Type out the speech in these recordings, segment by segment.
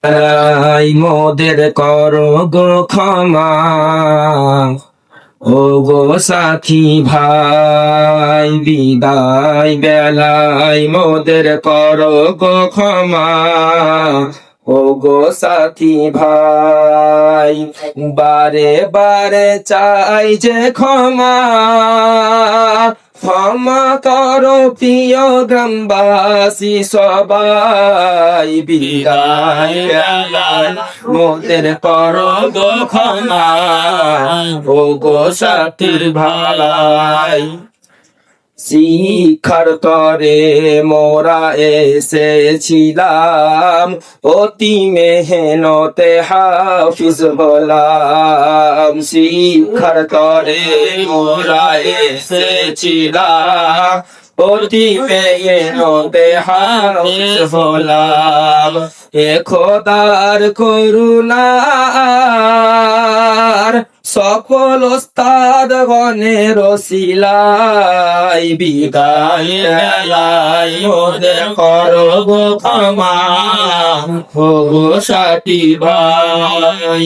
তাই মোদের করো গো ক্ষমা, ও গো সাথী ভাই, বিদায় বেলায় মোদের করো গো ক্ষমা, ও গো সাথী ভাই। বারে বারে চাই যে ক্ষমা, ক্ষমা করো প্রিয় গ্রামবাসী সবাই, বিদায় বেলায় মোদের করো গো ক্ষমা, ও গো সাথী ভাই। শিক্ষার তরে মোরা এসেছিলাম, অতি মেহনতে হাফিজ হলাম। শিক্ষার তরে মোরা এসেছিলাম, অতি মেহনতে হাফিজ হলাম। এ খোদার করুণার সকল ওস্তাদ গণের ওসিলায়, বিদায় বেলায় মোদের করো গো ক্ষমা, ও গো সাথী ভাই।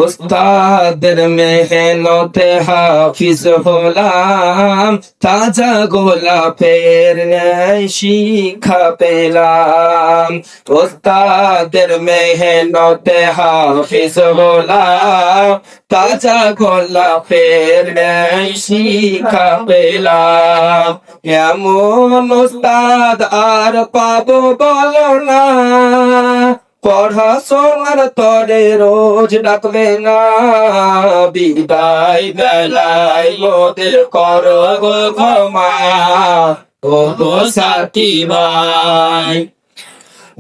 ওস্তাদের মেহনতে হাফিজ হলাম, তাজা গোলাপের ন্যায় শিক্ষা পেলাম। ওস্তাদের মেহনতে হাফিজ হলাম, তাজা গোলাপের ন্যায় শিক্ষা পেলাম। এমন ওস্তাদ আর পাবো বলো না, পড়াশোনার তরে রোজ ডাকবে না, বিদায় বেলায় মোদের করো গো ক্ষমা, ও গো সাথী ভাই।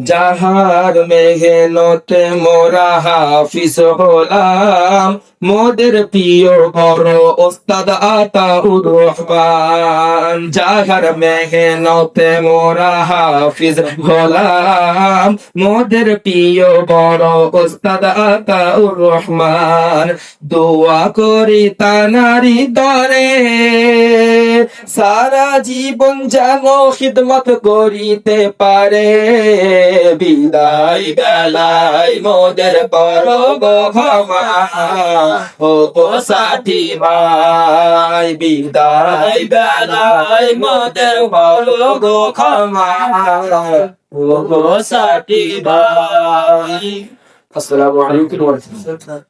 যাহার মেহনতে মোরা হাফিজ হলাম, মোদের প্রিয় বড় ওস্তাদ আতাউর রহমান। যাহার মেহনতে মোরা হাফিজ হলাম, মোদের প্রিয় বড় ওস্তাদ আতাউর রহমান। দোয়া করি তানারি দরে, সারা জীবন যেন খিদমত করিতে পারে, বিদায় বেলায় মোদের করো গো ক্ষমা, ও গো সাথী ভাই। বিদায় বেলায় মোদের করো গো ক্ষমা, ও গো সাথী ভাই। আসসালামু আলাইকুম ওয়া রাহমাতুল্লাহ।